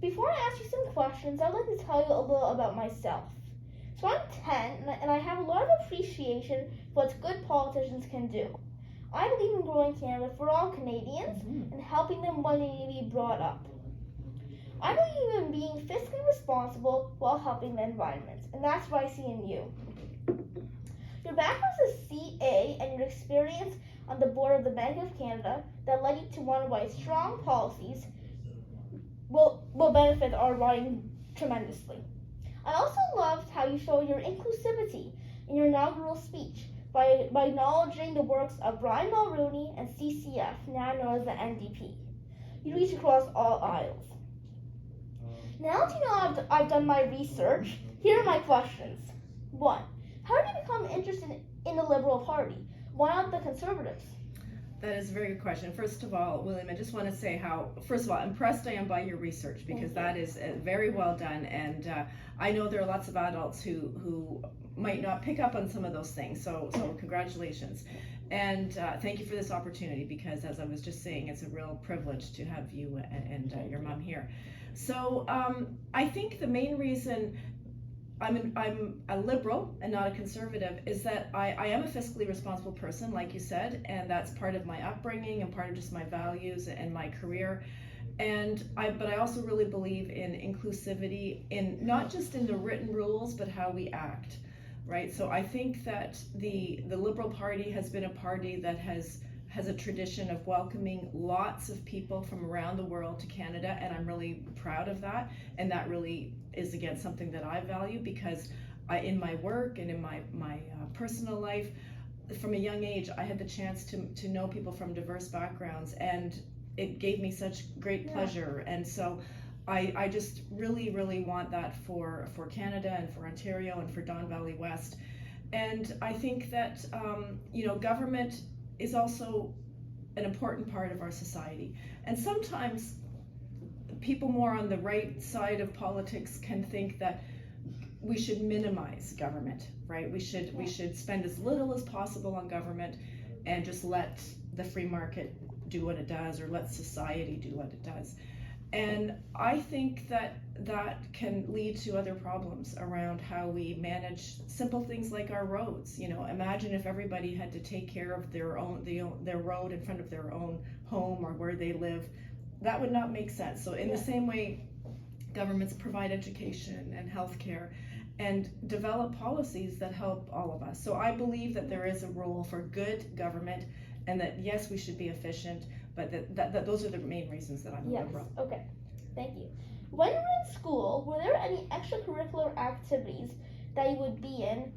Before I ask you some questions, I'd like to tell you a little about myself. So I'm 10, and I have a lot of appreciation for what good politicians can do. I believe in growing Canada for all Canadians and helping them when they need to be brought up. I believe in being fiscally responsible while helping the environment, and that's what I see in you. Your background as a CA and your experience on the board of the Bank of Canada that led you to want to write strong policies will benefit our riding tremendously. I also loved how you showed your inclusivity in your inaugural speech by acknowledging the works of Brian Mulroney and CCF, now known as the NDP. You reach across all aisles. Now that you know I've done my research, here are my questions. 1. How did you become interested in the Liberal Party? Why not the Conservatives? That is a very good question. First of all, William, I just want to say how, first of all, impressed I am by your research, because that is very well done. And I know there are lots of adults who might not pick up on some of those things. So congratulations. And thank you for this opportunity, because as I was just saying, it's a real privilege to have you and your mom here. So I think the main reason I'm a liberal and not a conservative is that I am a fiscally responsible person, like you said, and that's part of my upbringing and part of just my values and my career. But I also really believe in inclusivity, in not just in the written rules, but how we act, right? So I think that the Liberal Party has been a party that has a tradition of welcoming lots of people from around the world to Canada, and I'm really proud of that. And that really is, again, something that I value, because in my work and in my personal life, from a young age, I had the chance to know people from diverse backgrounds, and it gave me such great pleasure. And so I just really, really want that for Canada and for Ontario and for Don Valley West. And I think that, government is also an important part of our society. And sometimes people more on the right side of politics can think that we should minimize government, right? We should spend as little as possible on government and just let the free market do what it does, or let society do what it does. And I think that can lead to other problems around how we manage simple things like our roads. Imagine if everybody had to take care of their road in front of their own home or where they live. That would not make sense. So in the same way, governments provide education and healthcare and develop policies that help all of us. So I believe that there is a role for good government, and that yes, we should be efficient, but that those are the main reasons that I'm a liberal. Okay, thank you. When you were in school, were there any extracurricular activities that you would be in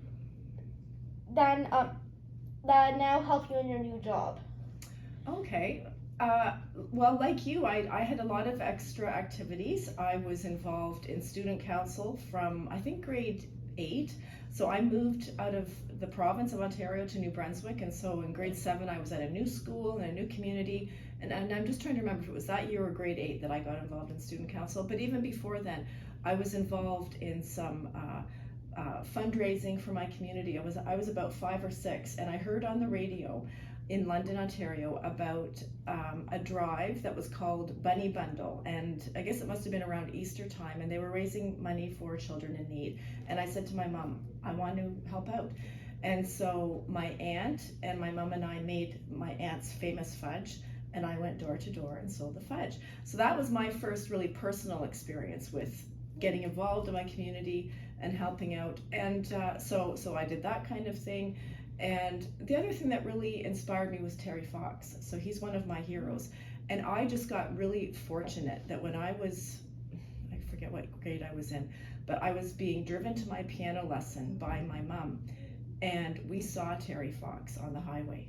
that now help you in your new job? Okay. Well, like you, I had a lot of extra activities. I was involved in student council from, I think, grade 8. So I moved out of the province of Ontario to New Brunswick, and so in grade 7 I was at a new school and a new community, and I'm just trying to remember if it was that year or grade 8 that I got involved in student council. But even before then, I was involved in some fundraising for my community. I was about 5 or 6, and I heard on the radio in London, Ontario, about a drive that was called Bunny Bundle, and I guess it must have been around Easter time, and they were raising money for children in need. And I said to my mom, I want to help out. And so my aunt and my mom and I made my aunt's famous fudge, and I went door to door and sold the fudge. So that was my first really personal experience with getting involved in my community and helping out. And so I did that kind of thing. And the other thing that really inspired me was Terry Fox. So he's one of my heroes. And I just got really fortunate that when I forget what grade I was in, but I was being driven to my piano lesson by my mom, and we saw Terry Fox on the highway.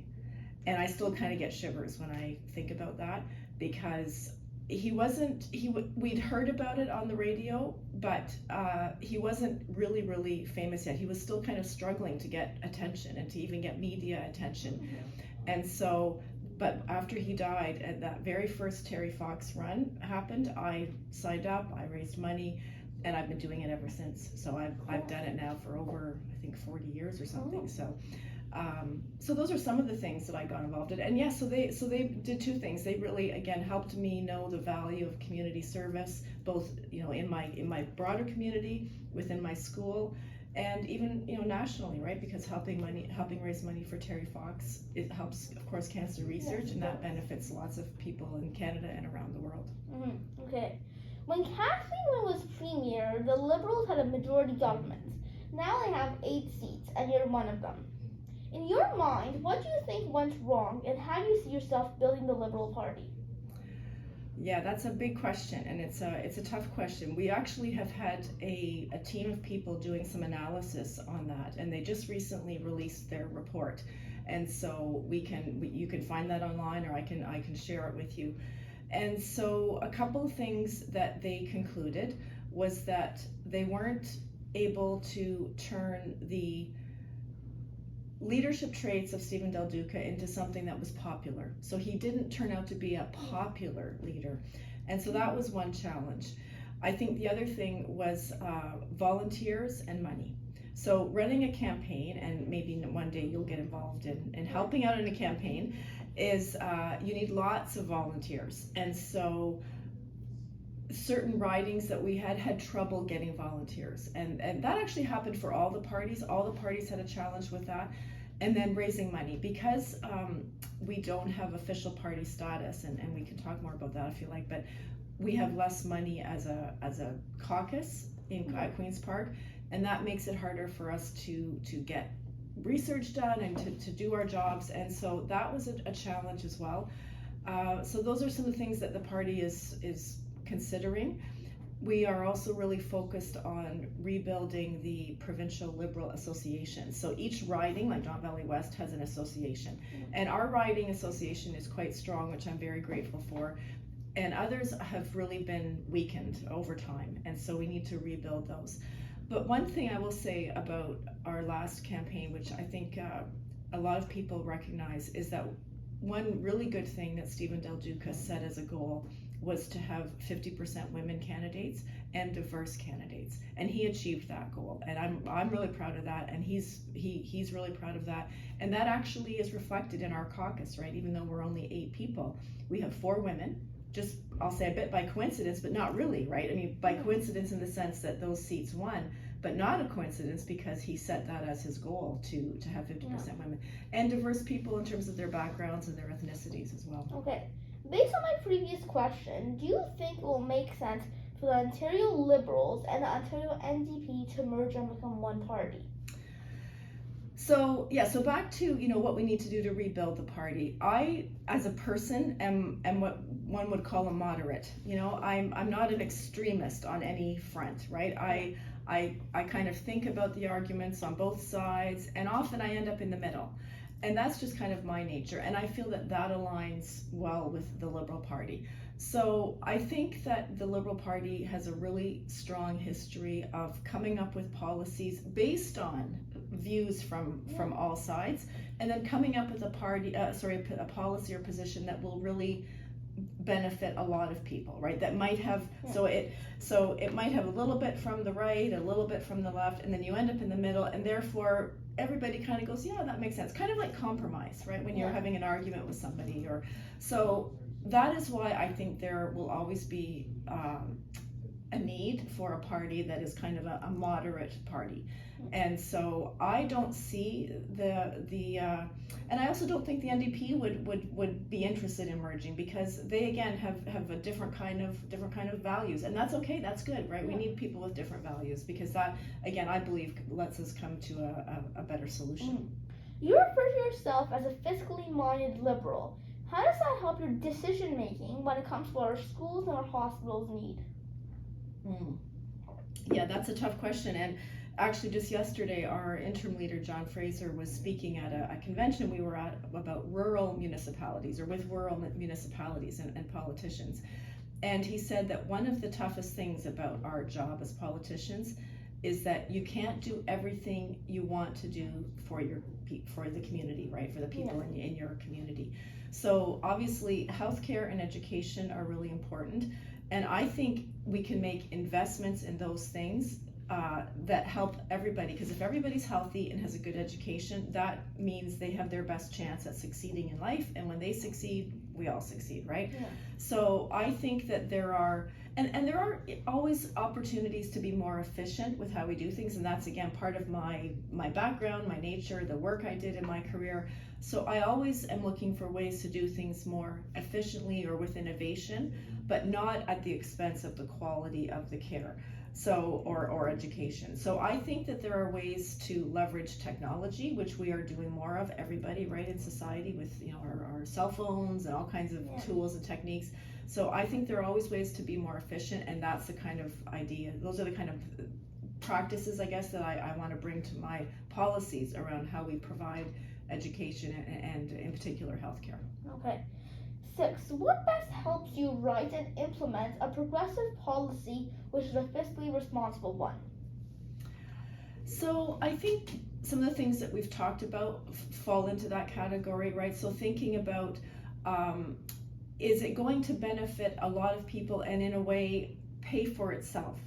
And I still kind of get shivers when I think about that, because we'd heard about it on the radio, but he wasn't really famous yet. He was still kind of struggling to get attention and to even get media attention. And so, but after he died, and that very first Terry Fox run happened, I signed up, I raised money, and I've been doing it ever since. So I've done it now for over, I think, 40 years or something. So So those are some of the things that I got involved in. And yes, so they did two things. They really, again, helped me know the value of community service, both, you know, in my broader community, within my school, and even, you know, nationally, right? Because helping raise money for Terry Fox, it helps, of course, cancer research, Yes, and that benefits lots of people in Canada and around the world. Okay. When Kathleen was premier, the Liberals had a majority government. Now they have 8 seats, and you're one of them. In your mind, what do you think went wrong, and how do you see yourself building the Liberal Party? Yeah, that's a big question, and it's a tough question. We actually have had a team of people doing some analysis on that, and they just recently released their report. And so you can find that online, or I can share it with you. And so a couple of things that they concluded was that they weren't able to turn the leadership traits of Stephen Del Duca into something that was popular. So he didn't turn out to be a popular leader. And so that was one challenge. I think the other thing was volunteers and money. So running a campaign, and maybe one day you'll get involved in helping out in a campaign, is you need lots of volunteers. And so certain ridings that we had trouble getting volunteers, and that actually happened for all the parties. All the parties had a challenge with that. And then raising money, because we don't have official party status, and we can talk more about that if you like, but we have less money as a caucus at Queen's Park, and that makes it harder for us to get research done and to do our jobs. And so that was a challenge as well. So those are some of the things that the party is considering. We are also really focused on rebuilding the Provincial Liberal Association. So each riding, like Don Valley West, has an association. And our riding association is quite strong, which I'm very grateful for. And others have really been weakened over time. And so we need to rebuild those. But one thing I will say about our last campaign, which I think a lot of people recognize, is that one really good thing that Stephen Del Duca set as a goal was to have 50% women candidates and diverse candidates, and he achieved that goal, and I'm really proud of that, and he's really proud of that, and that actually is reflected in our caucus, right? Even though we're only 8 people, we have 4 women, just, I'll say a bit by coincidence, but not really, right? I mean, by coincidence in the sense that those seats won, but not a coincidence because he set that as his goal to have 50% women, and diverse people in terms of their backgrounds and their ethnicities as well. Okay. Based on my previous question, do you think it will make sense for the Ontario Liberals and the Ontario NDP to merge and become one party? So so back to what we need to do to rebuild the party. I, as a person, am what one would call a moderate. I'm not an extremist on any front, right? I kind of think about the arguments on both sides, and often I end up in the middle. And that's just kind of my nature, and I feel that aligns well with the Liberal Party. So I think that the Liberal Party has a really strong history of coming up with policies based on views from all sides, and then coming up with a policy or position that will really benefit a lot of people, right? That might have so it might have a little bit from the right, a little bit from the left, and then you end up in the middle, and therefore everybody kind of goes, yeah, that makes sense. Kind of like compromise, right? When you're having an argument with somebody, or so that is why I think there will always be a need for a party that is kind of a moderate party. And so I don't see and I also don't think the NDP would be interested in merging, because they again have a different kind of values, and that's okay, that's good, right? We need people with different values, because that, again, I believe lets us come to a better solution. You refer to yourself as a fiscally minded liberal. How does that help your decision making when it comes to what our schools and our hospitals need? Yeah, that's a tough question. And actually, just yesterday, our interim leader, John Fraser, was speaking at a convention we were at about rural municipalities, or with rural municipalities and politicians. And he said that one of the toughest things about our job as politicians is that you can't do everything you want to do for the community, right? For the people in your community. So obviously, healthcare and education are really important. And I think we can make investments in those things that help everybody, because if everybody's healthy and has a good education, that means they have their best chance at succeeding in life, and when they succeed, we all succeed, right? Yeah. So I think that there are, and there are always opportunities to be more efficient with how we do things, and that's again part of my background, my nature, the work I did in my career. So I always am looking for ways to do things more efficiently or with innovation, but not at the expense of the quality of the care. So, or education. So I think that there are ways to leverage technology, which we are doing more of, everybody, right, in society, with our cell phones and all kinds of tools and techniques. So I think there are always ways to be more efficient, and that's the kind of idea, those are the kind of practices, I guess, that I want to bring to my policies around how we provide education and in particular healthcare. Okay. 6. What best helps you write and implement a progressive policy which is a fiscally responsible one? So I think some of the things that we've talked about fall into that category, right? So thinking about, is it going to benefit a lot of people and in a way pay for itself?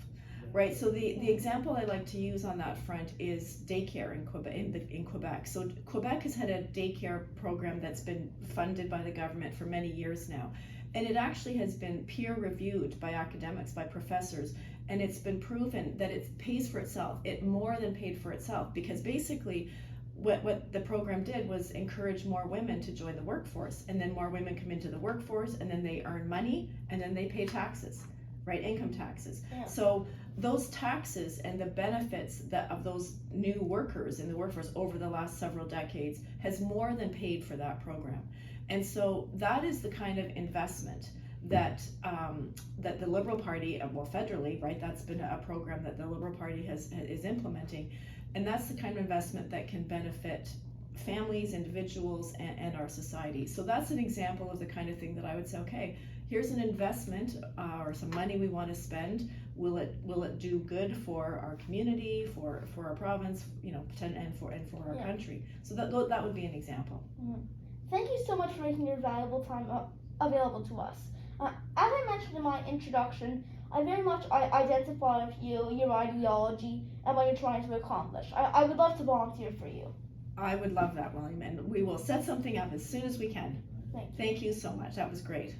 Right, so the example I like to use on that front is daycare in Quebec. So Quebec has had a daycare program that's been funded by the government for many years now, and it actually has been peer reviewed by academics, by professors, and it's been proven that it pays for itself. It more than paid for itself, because basically what the program did was encourage more women to join the workforce, and then more women come into the workforce, and then they earn money, and then they pay taxes, right, income taxes. Yeah. So those taxes and the benefits of those new workers in the workforce over the last several decades has more than paid for that program. And so that is the kind of investment that that the Liberal Party, well, federally, right, that's been a program that the Liberal Party is implementing, and that's the kind of investment that can benefit families, individuals, and our society. So that's an example of the kind of thing that I would say, okay, here's an investment or some money we want to spend. Will it do good for our community, for our province, and for our country? So that would be an example. Mm-hmm. Thank you so much for making your valuable time available to us. As I mentioned in my introduction, I very much identify with you, your ideology, and what you're trying to accomplish. I would love to volunteer for you. I would love that, William, and we will set something up as soon as we can. Thank you. Thank you so much. That was great.